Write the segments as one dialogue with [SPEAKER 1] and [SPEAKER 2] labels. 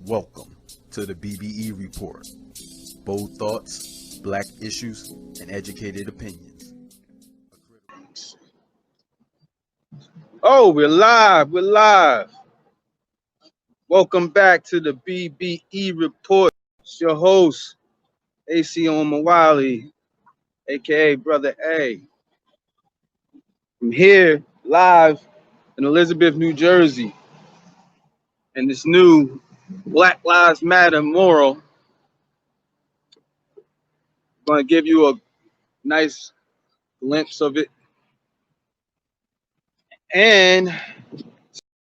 [SPEAKER 1] Welcome to the BBE Report. Bold thoughts, black issues, and educated opinions.
[SPEAKER 2] Oh, we're live. We're live. Welcome back to the BBE Report. It's your host, AC Omawali, aka Brother A. I'm here live in Elizabeth, New Jersey, and this new Black Lives Matter mural. I'm going to give you a nice glimpse of it. And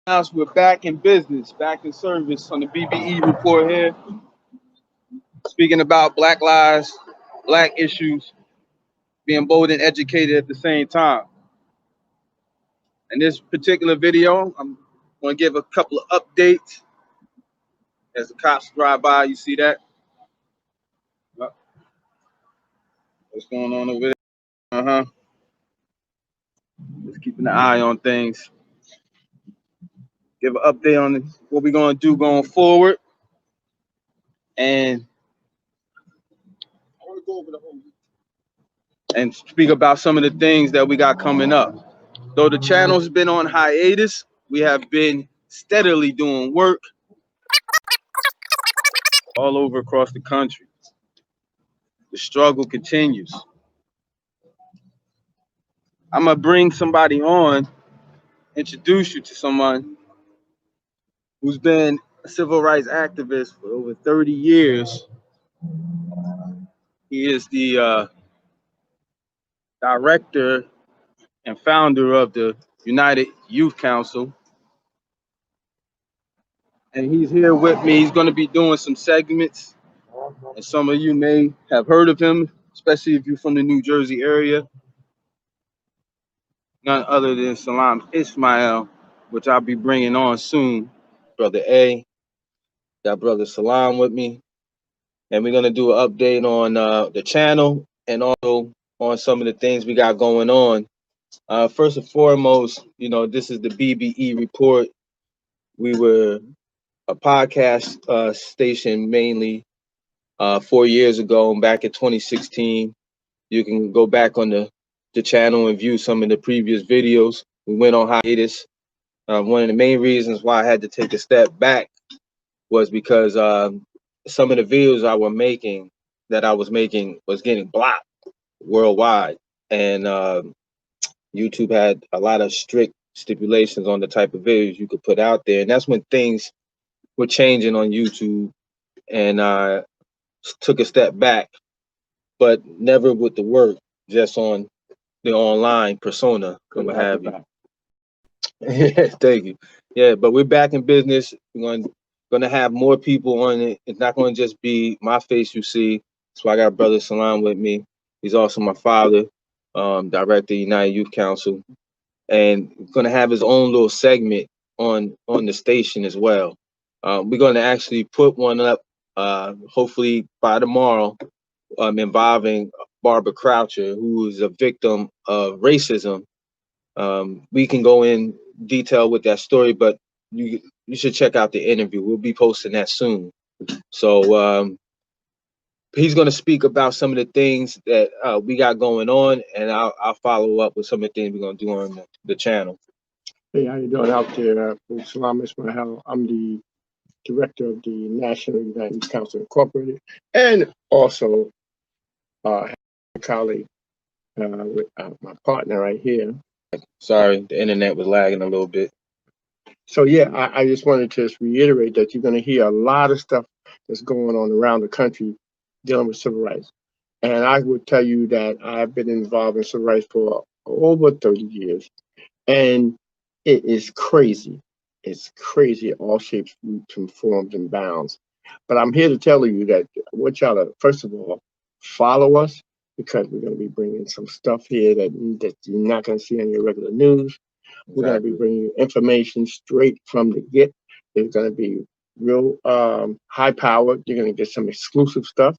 [SPEAKER 2] now we're back in business, back in service on the BBE Report here, speaking about Black lives, Black issues, being bold and educated at the same time. In this particular video, I'm going to give a couple of updates. As the cops drive by, you see that? What's going on over there? Just keeping an eye on things. Give an update on what we're going to do going forward. And speak about some of the things that we got coming up. Though the channel's been on hiatus, we have been steadily doing work all over across the country. The struggle continues. I'm going to bring somebody on, introduce you to someone who's been a civil rights activist for over 30 years. He is the director and founder of the United Youth Council. And he's here with me. He's going to be doing some segments. And some of you may have heard of him, especially if you're from the New Jersey area. None other than Salam Ismail, which I'll be bringing on soon. Brother A, got Brother Salam with me. And we're going to do an update on the channel and also on some of the things we got going on. First and foremost, you know, this is the BBE Report. We were a podcast station mainly 4 years ago, back in 2016. You can go back on the channel and view some of the previous videos. We went on hiatus. One of the main reasons why I had to take a step back was because some of the videos I was making was getting blocked worldwide, and YouTube had a lot of strict stipulations on the type of videos you could put out there, and that's when things were changing on YouTube, and I took a step back, but never with the work, just on the online persona and what have you. Yeah, thank you. Yeah, but we're back in business. We're going to have more people on it. It's not going to just be my face you see. So I got Brother Salam with me. He's also my father, director of the United Youth Council, and going to have his own little segment on the station as well. We're going to actually put one up, hopefully by tomorrow, involving Barbara Croucher, who is a victim of racism. We can go in detail with that story, but you should check out the interview. We'll be posting that soon. So he's going to speak about some of the things that we got going on, and I'll follow up with some of the things we're going to do on the channel.
[SPEAKER 3] Hey, how you doing out there? Salam Ismail. I'm the director of the National United Youth Council Incorporated, and also a colleague with my partner right here.
[SPEAKER 2] Sorry, the internet was lagging a little bit.
[SPEAKER 3] So yeah, I just wanted to reiterate that you're going to hear a lot of stuff that's going on around the country dealing with civil rights. And I would tell you that I've been involved in civil rights for over 30 years. And it is crazy. It's crazy in all shapes, and forms, and bounds. But I'm here to tell you that what y'all to, first of all, follow us, because we're going to be bringing some stuff here that you're not going to see on your regular news. We're going to be bringing you information straight from the get. It's going to be real high powered. You're going to get some exclusive stuff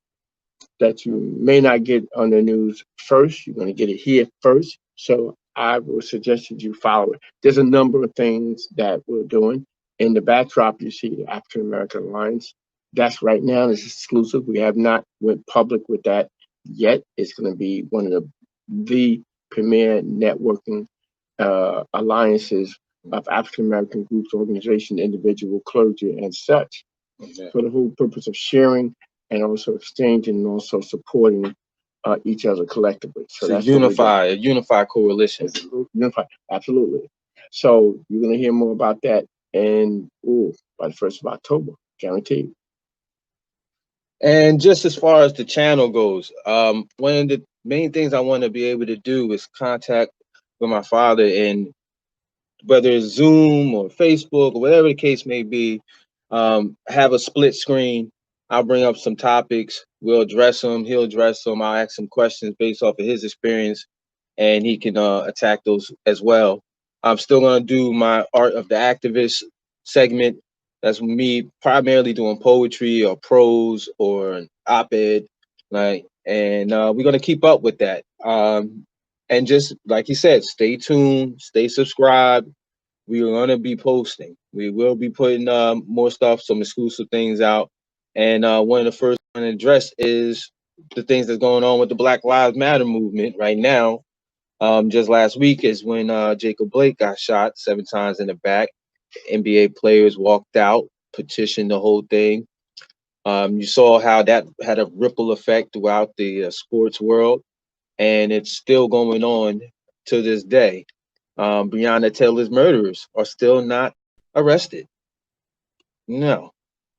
[SPEAKER 3] that you may not get on the news first. You're going to get it here first. So I would suggest that you follow it. There's a number of things that we're doing. In the backdrop, you see the African American Alliance. That's right now is exclusive. We have not went public with that yet. It's going to be one of the premier networking alliances of African American groups, organizations, individual clergy, and such, for the whole purpose of sharing and also exchanging and also supporting each other collectively. So that's
[SPEAKER 2] a unified coalition.
[SPEAKER 3] Unified, absolutely. So you're going to hear more about that, and by the 1st of October, guaranteed.
[SPEAKER 2] And just as far as the channel goes, one of the main things I want to be able to do is contact with my father, and whether it's Zoom or Facebook or whatever the case may be, have a split screen. I'll bring up some topics. We'll address them. He'll address them. I'll ask some questions based off of his experience, and he can attack those as well. I'm still going to do my Art of the Activist segment. That's me primarily doing poetry or prose or an op-ed, like, and we're going to keep up with that. And just like you said, stay tuned, stay subscribed. We are going to be posting. We will be putting more stuff, some exclusive things out. And one of the first to address is the things that's going on with the Black Lives Matter movement right now. Just last week is when Jacob Blake got shot 7 times in the back. NBA players walked out, petitioned the whole thing. You saw how that had a ripple effect throughout the sports world, and it's still going on to this day. Breonna Taylor's murderers are still not arrested. No.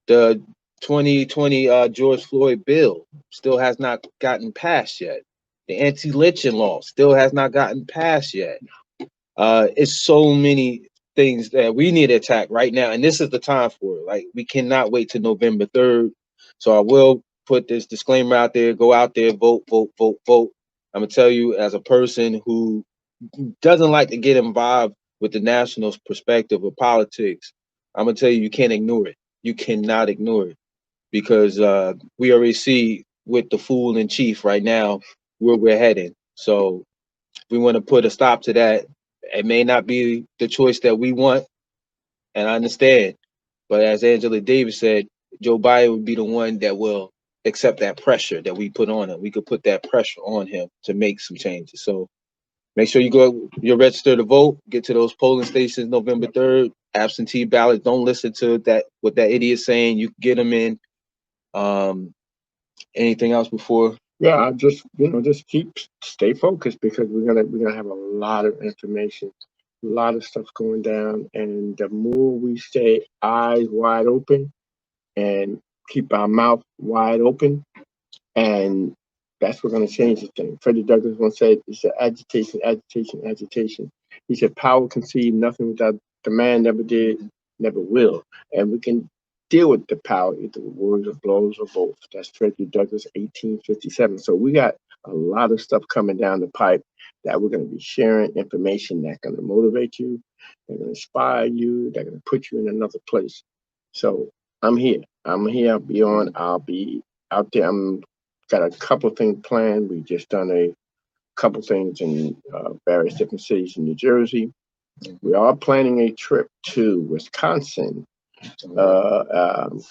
[SPEAKER 2] The 2020 George Floyd bill still has not gotten passed yet. The anti-lynching law still has not gotten passed yet. It's so many things that we need to attack right now, and this is the time for it. Like, we cannot wait till November 3rd. So I will put this disclaimer out there: go out there, vote, vote, vote, vote. I'm gonna tell you, as a person who doesn't like to get involved with the national perspective of politics, I'm gonna tell you, you can't ignore it. You cannot ignore it, because we already see with the fool in chief right now where we're heading. So we want to put a stop to that. It may not be the choice that we want, and I understand, but as Angela Davis said, Joe Biden would be the one that will accept that pressure that we put on him. We could put that pressure on him to make some changes. So make sure you're registered to vote. Get to those polling stations November 3rd. Absentee ballots. Don't listen to that what that idiot's saying. You can get them in. Anything else before?
[SPEAKER 3] Yeah, just stay focused, because we're gonna have a lot of information, a lot of stuff going down, and the more we stay eyes wide open and keep our mouth wide open, and that's what's going to change the thing. Freddie Douglass once said, "It's agitation, agitation, agitation." He said, "Power conceived nothing without demand, never did, never will." And we can deal with the power either with words or blows or both. That's Freddie Douglass, 1857. So we got a lot of stuff coming down the pipe that we're going to be sharing, information that's going to motivate you, they're going to inspire you, they're going to put you in another place. So I'm here. I'll be on. I'll be out there. I'm got a couple things planned. We just done a couple things in various different cities in New Jersey. We are planning a trip to Wisconsin,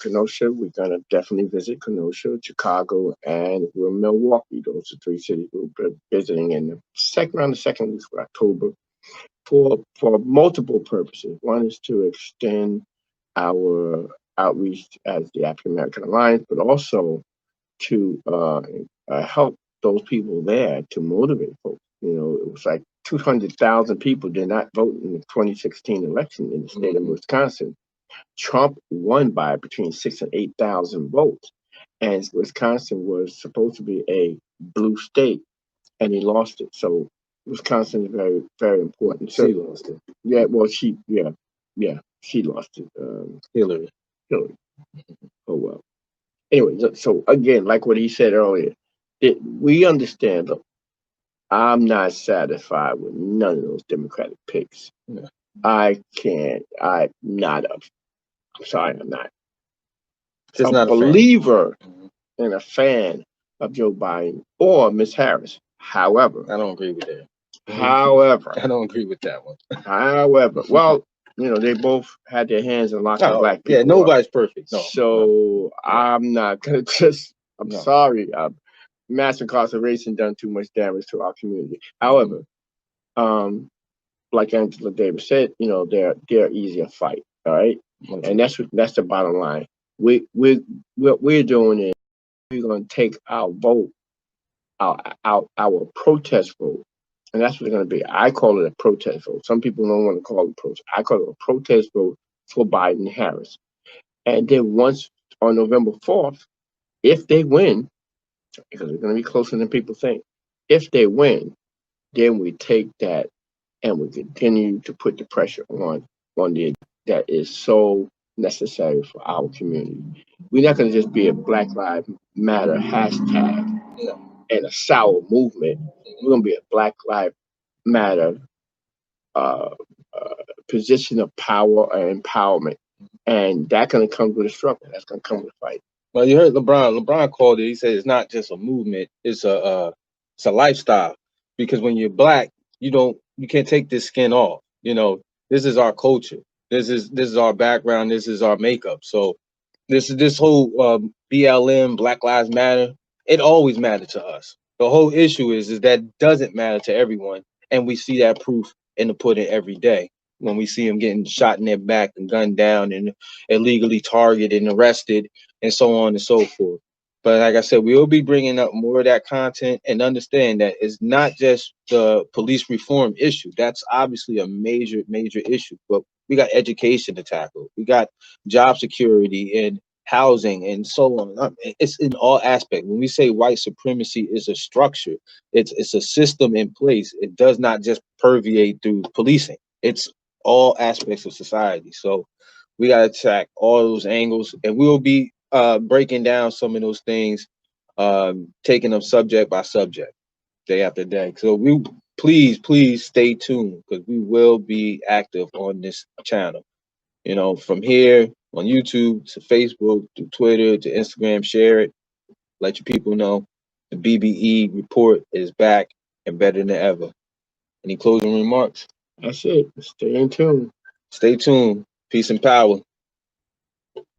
[SPEAKER 3] Kenosha. We're gonna definitely visit Kenosha, Chicago, and we're Milwaukee. Those are 3 cities we'll be visiting in the second week of October for multiple purposes. One is to extend our outreach as the African American Alliance, but also to help those people there, to motivate folks. It was like 200,000 people did not vote in the 2016 election in the state of Wisconsin. Trump won by between 6,000 and 8,000 votes, and Wisconsin was supposed to be a blue state, and he lost it. So Wisconsin is very, very important. So,
[SPEAKER 2] she lost it.
[SPEAKER 3] Yeah, well, she lost it.
[SPEAKER 2] Hillary.
[SPEAKER 3] Oh well. Anyway, so again, like what he said earlier, we understand. Look, I'm not satisfied with none of those Democratic picks.
[SPEAKER 2] Yeah.
[SPEAKER 3] I can't. I'm not. I'm sorry, I'm not.
[SPEAKER 2] Just
[SPEAKER 3] a
[SPEAKER 2] not
[SPEAKER 3] believer and a fan of Joe Biden or Miss Harris. However,
[SPEAKER 2] I don't agree with that.
[SPEAKER 3] However,
[SPEAKER 2] I don't agree with that one.
[SPEAKER 3] However, well, you know, they both had their hands in locking black people.
[SPEAKER 2] Yeah, nobody's perfect. No.
[SPEAKER 3] So I'm not gonna just. I'm sorry. Mass incarceration done too much damage to our community. However, like Angela Davis said, you know, they're easier to fight. All right, and that's the bottom line. What we're doing is we're going to take our vote, our protest vote, and that's what it's going to be. I call it a protest vote. Some people don't want to call it protest. I call it a protest vote for Biden and Harris. And then once on November 4th, if they win, because it's going to be closer than people think, if they win, then we take that and we continue to put the pressure on the that is so necessary for our community. We're not going to just be a Black Lives Matter hashtag and a sour movement. We're going to be a Black Lives Matter uh, position of power and empowerment. And that's going to come with a struggle. That's going to come with a fight.
[SPEAKER 2] Well, you heard LeBron. LeBron called it. He said it's not just a movement; it's a lifestyle. Because when you're Black, you can't take this skin off. You know, this is our culture. This is our background. This is our makeup. So this whole BLM, Black Lives Matter, it always mattered to us. The whole issue is that it doesn't matter to everyone, and we see that proof in the pudding every day when we see them getting shot in their back and gunned down and illegally targeted and arrested and so on and so forth. But like I said, we will be bringing up more of that content and understand that it's not just the police reform issue. That's obviously a major issue, but we got education to tackle. We got job security and housing and so on. It's in all aspects. When we say white supremacy is a structure, it's a system in place. It does not just permeate through policing. It's all aspects of society. So we got to attack all those angles, and we will be breaking down some of those things, taking them subject by subject, day after day. So we please stay tuned, because we will be active on this channel. You know, from here on YouTube to Facebook to Twitter to Instagram, share it, let your people know. The BBE report is back and better than ever. Any closing remarks?
[SPEAKER 3] That's it. Stay in tune.
[SPEAKER 2] Stay tuned. Peace and power.